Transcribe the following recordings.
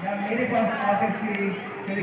या मेरे पास आकर के मेरे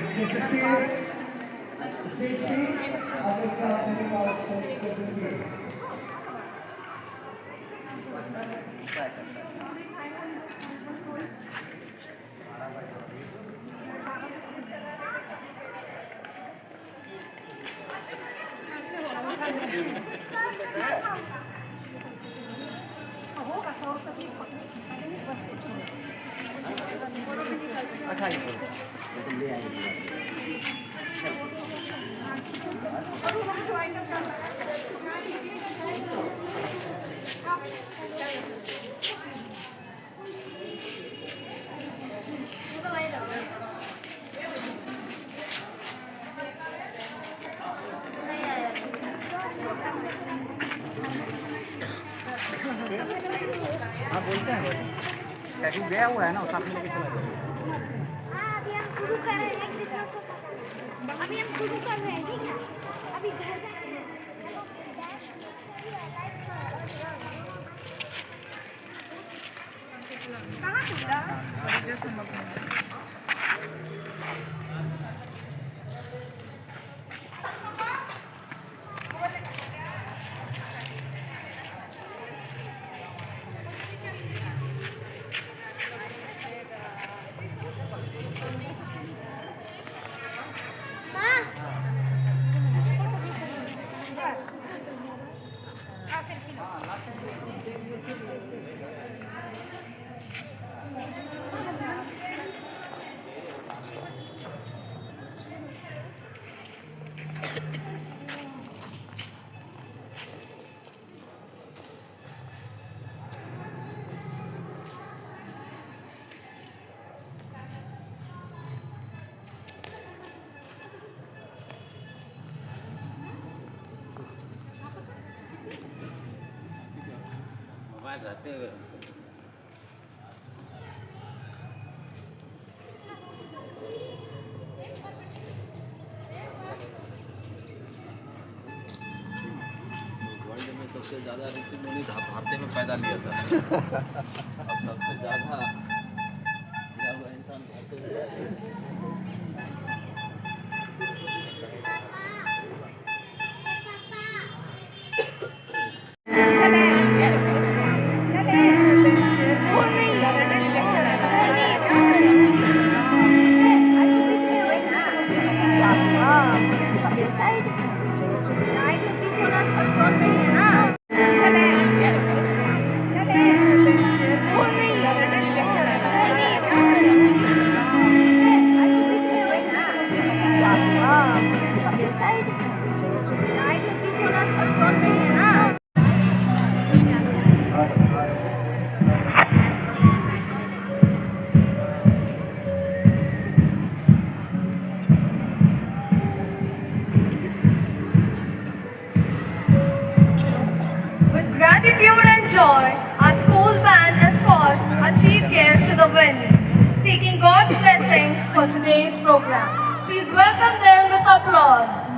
अच्छा ही ले आएंगे हाँ बोलते हैं पैकिंग गया हुआ है ना साथ में लेके चला जाए शुरू कर रहे हैं अभी हम शुरू कर रहे हैं ठीक है अभी घर कहाँ चला रहते हुए वर्ल्ड में सबसे ज़्यादा ऋषि मुनि भारत में पैदा लिया था अब सबसे ज़्यादा इंसान भारत में gratitude and joy, our school band escorts our chief guest to the venue, seeking God's blessings for today's program. Please welcome them with applause.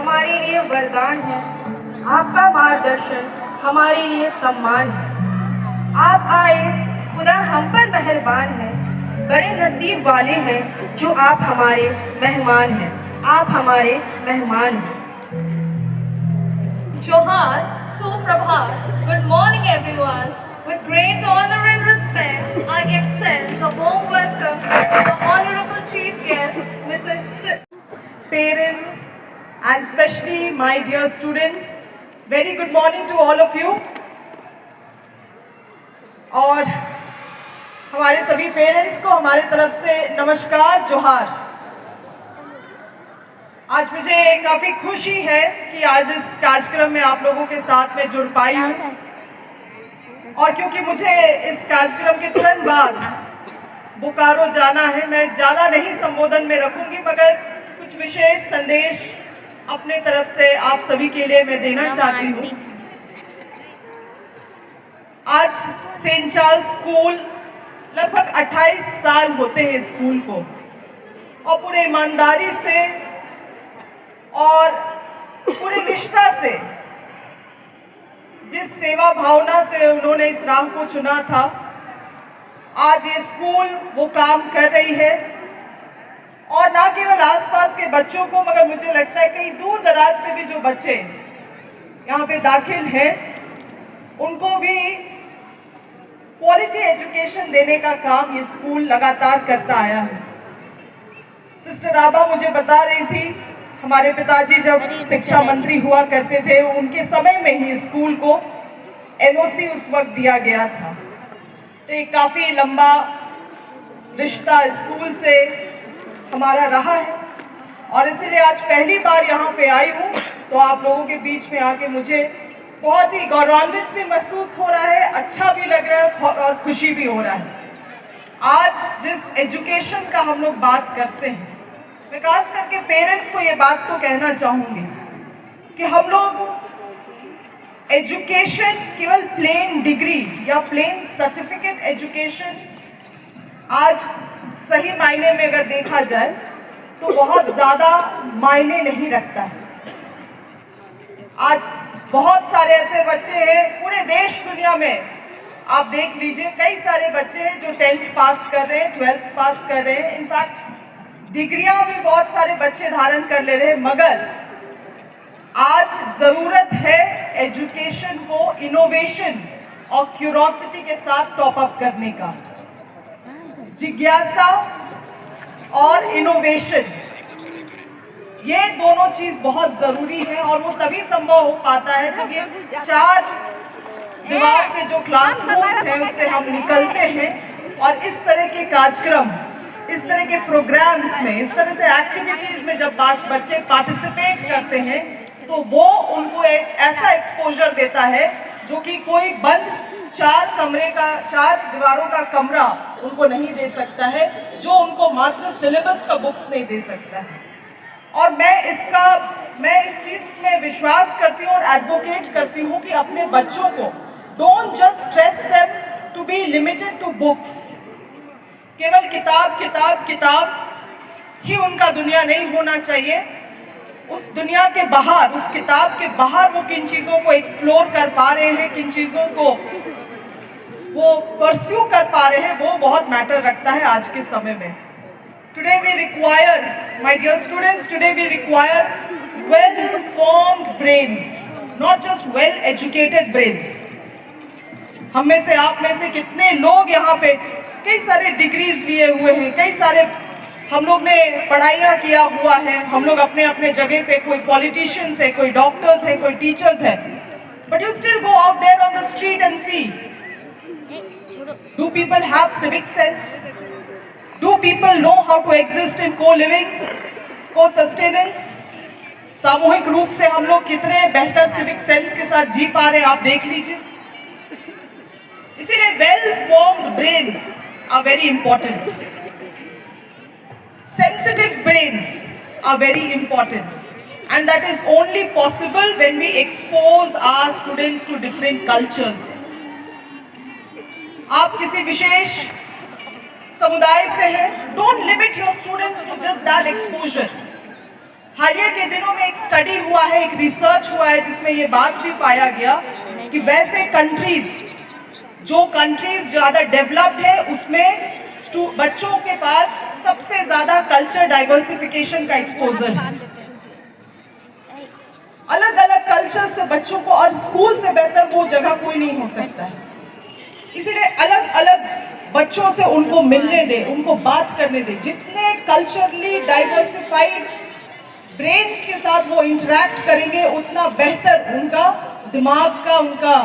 हमारे लिए वरदान है, आपका मार्गदर्शन हमारे लिए सम्मान है। आप आए, खुदा हम पर मेहरबान है, बड़े नसीब वाले हैं जो आप हमारे मेहमान हैं, आप हमारे मेहमान हैं। Johar, Suprabhat. Good morning, everyone. With great honor and respect, I extend the warm welcome to the Honorable Chief Guest, Mrs. Parents, and especially my dear students, very good morning to all of you. और हमारे सभी parents को हमारे तरफ से नमस्कार, जोहार। आज मुझे काफ़ी खुशी है कि आज इस कार्यक्रम में आप लोगों के साथ में जुड़ पाई हूँ, और क्योंकि मुझे इस कार्यक्रम के तुरंत बाद बोकारो जाना है, मैं ज़्यादा नहीं संबोधन में रखूँगी, मगर कुछ विशेष संदेश अपने तरफ से आप सभी के लिए मैं देना चाहती हूँ। आज सेंट चार्ल्स स्कूल लगभग 28 साल होते हैं स्कूल को, और पूरे ईमानदारी से और पूरी निष्ठा से, जिस सेवा भावना से उन्होंने इस राह को चुना था, आज ये स्कूल वो काम कर रही है। और ना केवल आसपास के बच्चों को, मगर मुझे लगता है कई दूर दराज से भी जो बच्चे यहाँ पे दाखिल हैं, उनको भी क्वालिटी एजुकेशन देने का काम ये स्कूल लगातार करता आया है। सिस्टर आबा मुझे बता रही थी, हमारे पिताजी जब शिक्षा मंत्री हुआ करते थे, उनके समय में ही स्कूल को एनओसी उस वक्त दिया गया था। तो एक काफ़ी लंबा रिश्ता स्कूल से हमारा रहा है, और इसीलिए आज पहली बार यहाँ पे आई हूँ, तो आप लोगों के बीच में आके मुझे बहुत ही गौरवान्वित भी महसूस हो रहा है, अच्छा भी लग रहा है और खुशी भी हो रहा है। आज जिस एजुकेशन का हम लोग बात करते हैं, मैं खास करके पेरेंट्स को ये बात को कहना चाहूँगी कि हम लोग एजुकेशन केवल प्लेन डिग्री या प्लेन सर्टिफिकेट एजुकेशन आज सही मायने में अगर देखा जाए तो बहुत ज़्यादा मायने नहीं रखता है। आज बहुत सारे ऐसे बच्चे हैं पूरे देश दुनिया में, आप देख लीजिए, कई सारे बच्चे हैं जो 10th पास कर रहे हैं, 12th पास कर रहे हैं, इनफैक्ट डिग्रियां भी बहुत सारे बच्चे धारण कर ले रहे हैं। मगर आज ज़रूरत है एजुकेशन को इनोवेशन और क्यूरोसिटी के साथ टॉप अप करने का। जिज्ञासा और इनोवेशन, ये दोनों चीज़ बहुत ज़रूरी है, और वो तभी संभव हो पाता है जब ये 4 दीवार के जो क्लासरूम्स हैं उससे हम निकलते हैं, और इस तरह के कार्यक्रम, इस तरह के प्रोग्राम्स में, इस तरह से एक्टिविटीज़ में जब बच्चे पार्टिसिपेट करते हैं, तो वो उनको एक ऐसा एक्सपोजर देता है जो कि कोई बंद 4 दीवारों का कमरा उनको नहीं दे सकता है, जो उनको मात्र सिलेबस का बुक्स नहीं दे सकता है। और मैं इस चीज़ में विश्वास करती हूँ और एडवोकेट करती हूँ कि अपने बच्चों को don't just stress them to be limited to books. केवल किताब ही उनका दुनिया नहीं होना चाहिए। उस दुनिया के बाहर, उस किताब के बाहर वो किन चीज़ों को एक्सप्लोर कर पा रहे हैं, किन चीज़ों को वो परस्यू कर पा रहे हैं, वो बहुत मैटर रखता है आज के समय में। Today we require, my dear students, today we require well-formed brains, not just well-educated brains. हम में से, आप में से कितने लोग यहाँ पे कई सारे डिग्रीज लिए हुए हैं, कई सारे हम लोग ने पढ़ाइयाँ किया हुआ है, हम लोग अपने अपने जगह पे, कोई पॉलिटिशियंस है, कोई डॉक्टर्स है, कोई टीचर्स है, but you still go out there on the street and see, do people have civic sense? Do people know how to exist in co-living, co-sustenance? सामूहिक रूप से हम लोग कितने बेहतर सिविक सेंस के साथ जी पा रहे हैं, आप देख लीजिए। इसीलिए well-formed brains are very important. Sensitive brains are very important, and that is only possible when we expose our students to different cultures. आप किसी विशेष समुदाय से हैं, don't limit your students to just that exposure. हालिया के दिनों में एक स्टडी हुआ है, एक रिसर्च हुआ है जिसमें ये बात भी पाया गया कि वैसे कंट्रीज, जो कंट्रीज ज़्यादा डेवलप्ड है उसमें बच्चों के पास सबसे ज़्यादा कल्चर डाइवर्सिफिकेशन का एक्सपोजर है। अलग अलग कल्चर से बच्चों को, और स्कूल से बेहतर वो जगह कोई नहीं हो सकता है। इसीलिए अलग अलग बच्चों से उनको मिलने दे, उनको बात करने दे। जितने कल्चरली डाइवर्सिफाइड ब्रेन्स के साथ वो इंटरेक्ट करेंगे उतना बेहतर उनका दिमाग का, उनका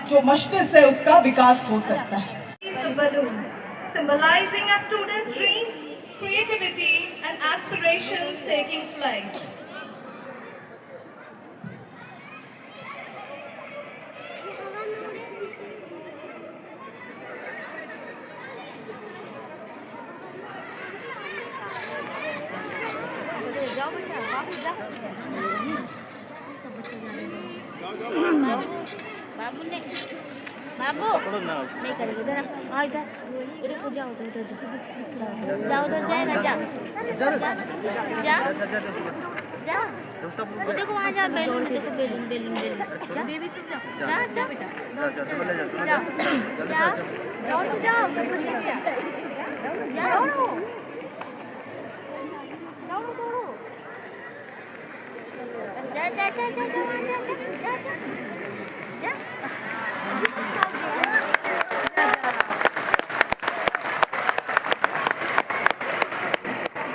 जो मस्तिष्क है उसका विकास हो सकता है। The balloons, symbolizing our students' dreams, creativity and aspirations taking flight. बाबू नहीं करेगा इधर हाँ इधर इधर को जाओ उधर जाओ उधर जाएगा जा वो देखो वहाँ जा बैलून देखो बैलून जा बेबी तुम जा जाओ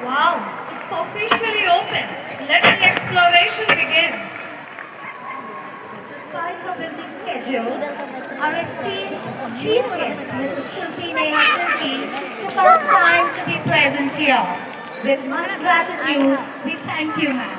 Wow, it's officially open. Let the exploration begin. Despite her busy schedule, our esteemed chief guest, Mrs. Shilpi Neha Shilpi, took out time to be present here. With much gratitude, we thank you, ma'am.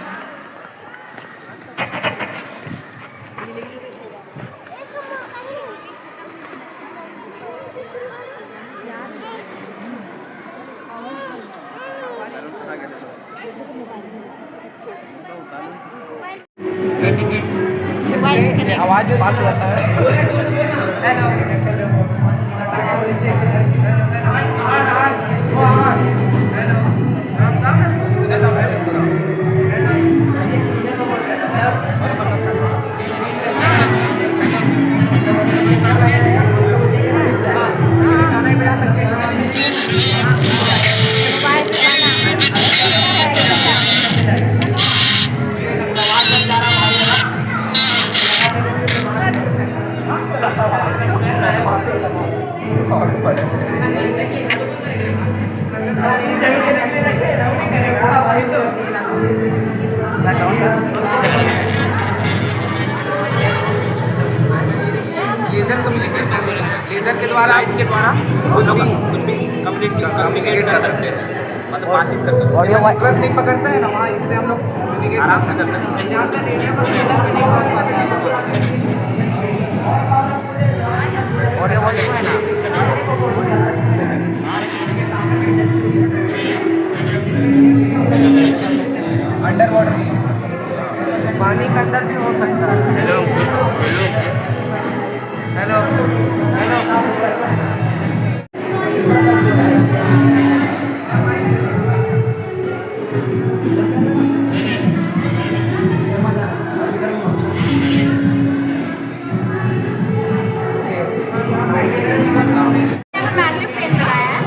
आवाज पास रहता है। Laser के द्वारा कुछ भी communicate कर सकते हैं, मतलब बातचीत कर सकते हैं। और ये नेटवर्क नहीं पकड़ता है ना वहाँ, इससे हम लोग आराम से कर सकते हैं। जहाँ पे रेडियो का सिग्नल भी नहीं पहुँच पाता है और ये वॉइस है ना अंडर वाटर पानी के अंदर भी हो सकता है। Hello hello hello magnet pen बनाया है।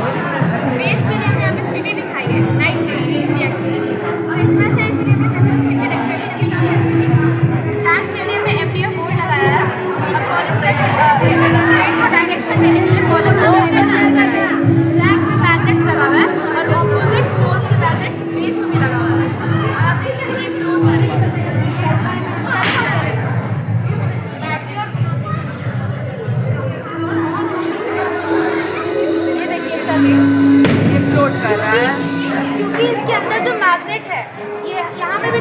बेस के लिए यहाँ पे सिटी दिखाई है, नाइट सिटी इंडिया की, और इसमें से इसलिए हमने क्रिसमस थीम की डेकोरेशन भी की है। टैंक के लिए हमने MDF बोर्ड लगाया है और पॉलिस्टर ट्रेन को डायरेक्शन देने के लिए पॉलिस्टर रैक में मैग्नेट्स लगा हुआ है और ऑपोजिट पोल्स के मैग्नेट बेस में भी लगा हुआ है। और आप देख सकते हैं ये फ्लोट कर रही है। ये देखिए चल रही है, ये फ्लोट कर रहा है क्योंकि इसके अंदर जो मैग्नेट है ये यहाँ पे भी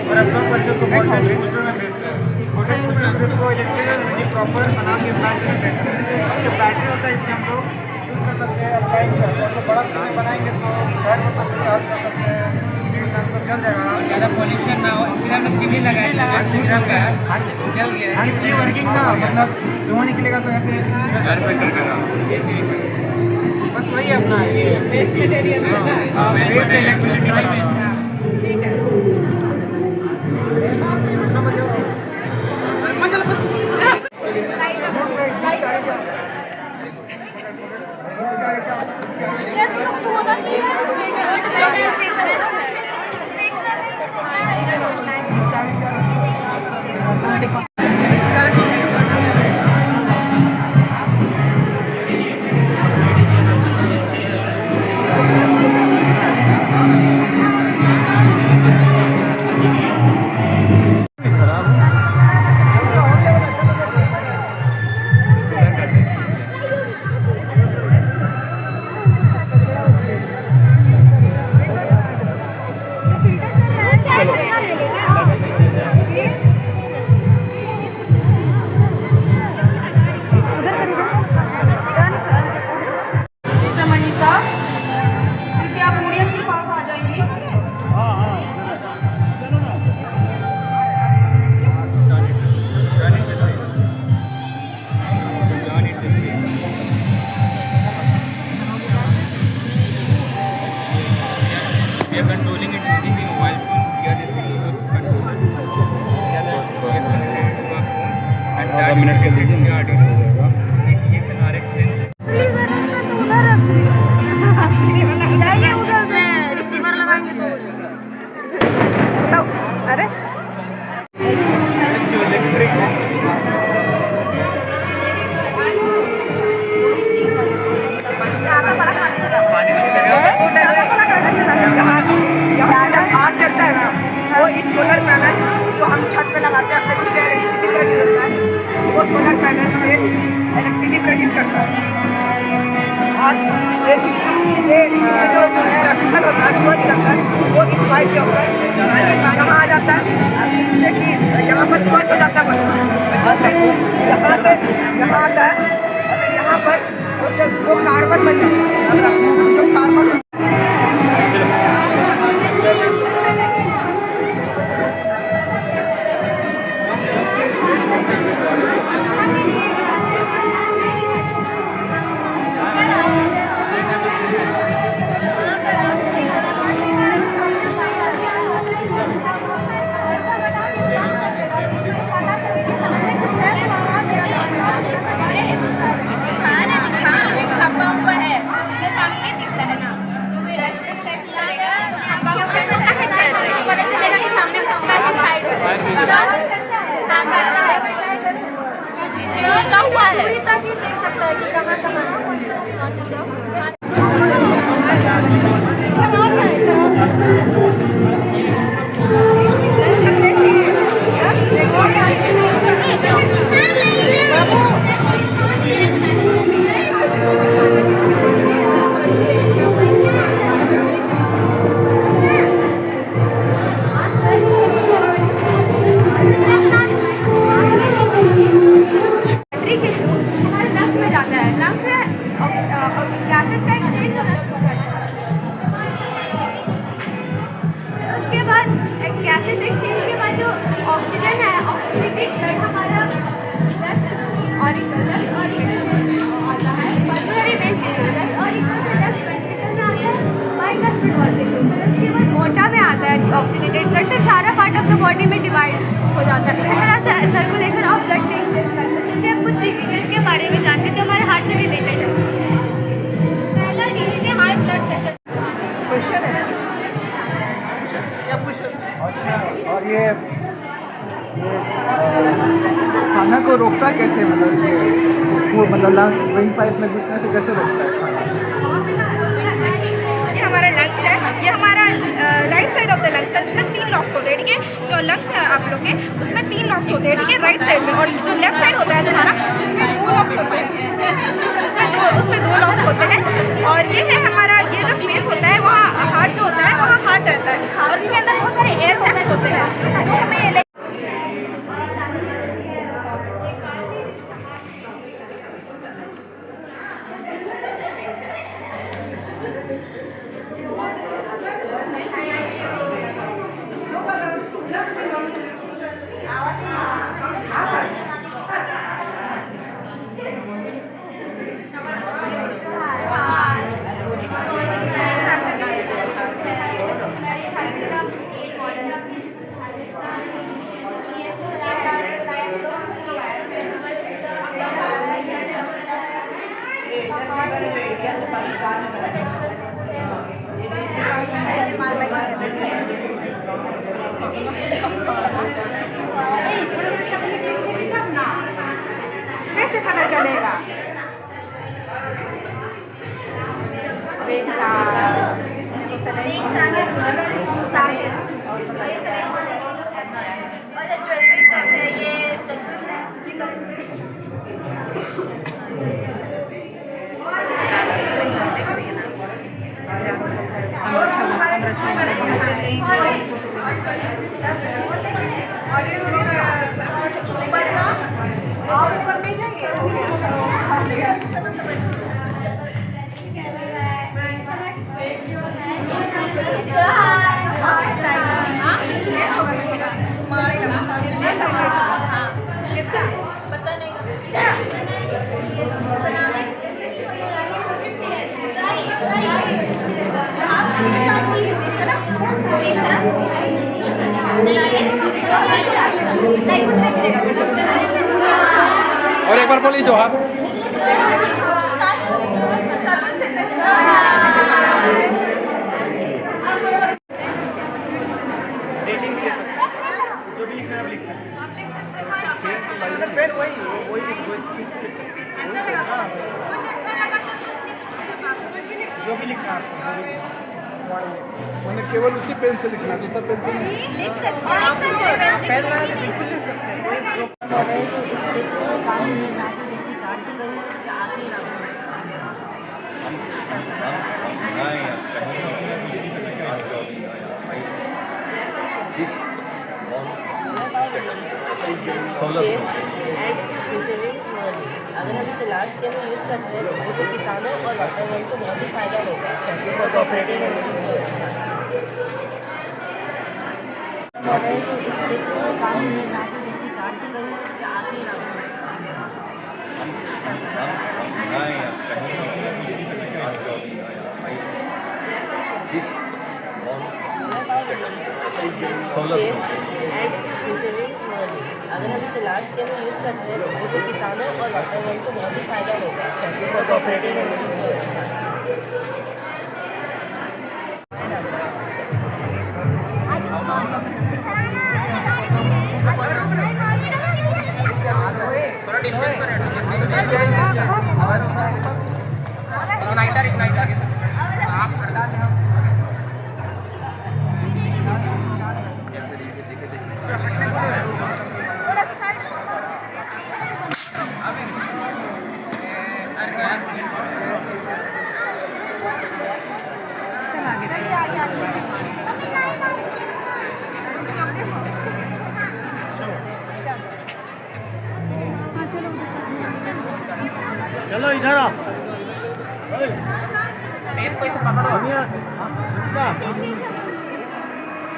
और अपना बच्चों को बहुत सारे कंप्यूटर में भेजते हैं। छोटे कंप्यूटर को इलेक्ट्रिकल एनर्जी प्रॉपर बना के प्लांट में भेजते हैं। जो बैटरी होता है इससे हम लोग यूज़ कर सकते हैं, अप्लाई कर सकते हैं। तो बड़ा स्क्रीन बनाएंगे तो घर में सब चार्ज कर सकते हैं, स्क्रीन टाइम सब चल जाएगा। ज़्यादा पॉल्यूशन ना हो इसके लिए हमने चिमनी लगाया जल गया एंड फ्री वर्किंग का मतलब धुआं निकलेगा तो ऐसे घर पे करेगा। बस वही अपना ये waste material waste electricity. Mister Manisha, कृपया पोडियम के पास आ जाएंगे। We are controlling it using the mobile phone. We are just control. We are connected to our phones. And that is connected to our data. EX and RX then. इसमें receiver लगाएंगे तो अरे आग चलता है ना, वो इस सोलर पैनल जो हम छत पे लगाते हैं अपने जिससे इलेक्ट्रिसिटी प्रोड्यूस होता है, वो सोलर पैनल से इलेक्ट्रिसिटी प्रोड्यूस करता है। और ये जो प्रदूषण होता है, वो निकलता है, वो इस पाइप के ऊपर यहाँ आ जाता है, जिससे कि यहाँ पर स्वच्छ हो जाता है। यहाँ से यहाँ आता है और फिर यहाँ पर वो कार्बन बन जाता है, जो कार्बन देख सकता है कि कहाँ गैसेस का एक्सचेंज होना शुरू करता है। उसके बाद गैसेस एक्सचेंज के बाद जो ऑक्सीजन है, ऑक्सीजनेटेड ब्लड हमारा लेफ्ट ऑरिकल आता है, पल्मोनरी वेन्स के थ्रू लेफ्ट ऑरिकल से लेफ्ट वेंट्रिकल में आता है, बाइकास्पिड वॉल के थ्रू। उसके बाद ओटा में आता है ऑक्सीजनेटेड ब्लड, फिर सारा पार्ट ऑफ द बॉडी में डिवाइड हो जाता है। इसी तरह से circulation of blood takes place करता है। चलिए आप कुछ डिजीजेस के बारे में जानते हैं जो हमारे हार्ट से रिलेटेड है। पहला डिजीज है हाई ब्लड प्रेशर। और ये खाना को रोकता है कैसे, मतलब लंग विंड पाइप में घुसने से कैसे रोकता है खाना? ये हमारा लंग्स है, ये हमारा right side of the lungs है, उसमें 3 लॉक्स होते हैं, ठीक है। जो लंग्स है आप लोग के, उसमें 3 लॉक्स होते हैं, ठीक है, राइट साइड में। और जो लेफ्ट साइड होता है तुम्हारा, उसमें 2 लॉक्स होते हैं, उसमें 2 लॉक्स होते हैं। और ये है हमारा, ये जो स्पेस होता है वहाँ हार्ट जो होता है वहाँ हार्ट रहता है, और उसके अंदर बहुत सारे एयर सैक्स होते हैं जो हमें और एक बार बोलिए जोहार। रेटिंग दे सकते हैं, जो भी लिखना है आप लिख सकते हैं। पेन वही स्पीच लिख सकते हैं। कुछ अच्छा लगा तो कुछ लिख सकते हो आप, कुछ भी लिख जो भी लिखना है आपको, जो भी मैंने केवल उसी पेन से लिखना है, दूसरा पेन से नहीं। लिख सकते हैं, पेन वाला से बिल्कुल लिख सकते हैं। कोई अगर हम इसे लार्ज स्केल में यूज़ करते हैं तो इससे किसानों और वातावरण को बहुत ही फायदा होगा। Thank you for cooperating and listening to us. काम नहीं है, मैं तो जैसे काटती गई आती रहा। अगर हम इसे लार्ज स्केल में यूज़ करते हैं तो इससे किसानों और वातावरण को बहुत ही फायदा होगा। Thank you for cooperating and listening to us. चलो इधर आओ।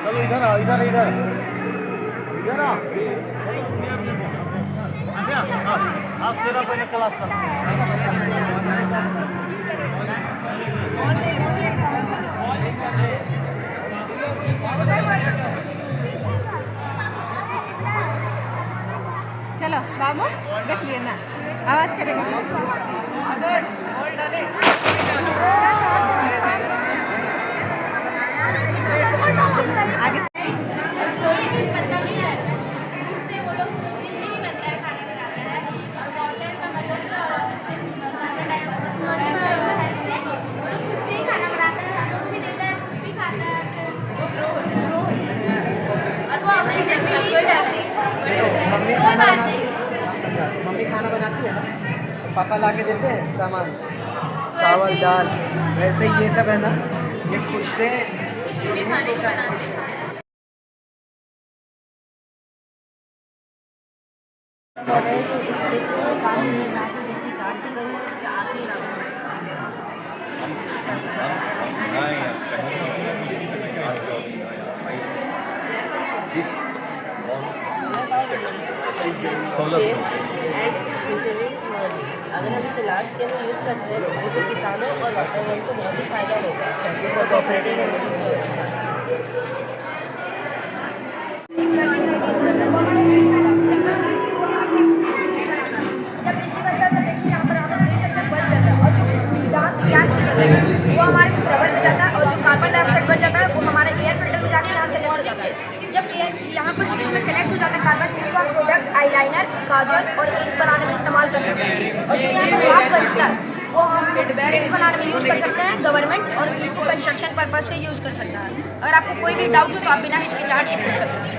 चलो इधर आओ, इधर इधर इधर आओ। आप तेरा पहले क्लास कर। चलो बाबू देख लिए ना, आवाज करेगा। आगे मम्मी खाना बनाती है ना, पापा ला के देते हैं सामान, चावल दाल, वैसे ही ये सब है ना, ये खुद से खाने की बनाते हैं। काम नहीं है, मैं तो जैसे काटती गई आती रहा। अगर हम इसे लार्ज स्केल में यूज़ करते हैं तो इससे किसानों और वातावरण को बहुत ही फायदा होगा। Thank you for cooperating and listening to us. वो हमारे स्क्रबर में जाता है और जो कार्बन डाइऑक्साइड बच जाता है वो हमारे एयर फिल्टर में जाके यहाँ कलेक्ट हो जाता है। जब एयर यहाँ पर इसमें कलेक्ट हो जाता है कार्बन, इसको आप प्रोडक्ट्स, आईलाइनर, काजल और इंक बनाने में इस्तेमाल कर सकते हैं। और जो यहाँ पर राख बचता है वो हम ब्रिक्स बनाने में यूज़ कर सकते हैं गवर्नमेंट, और इसको कंस्ट्रक्शन पर्पज से यूज़ कर सकता है। अगर आपको कोई भी डाउट हो तो आप बिना हिचकिचाहट के पूछ सकते हैं।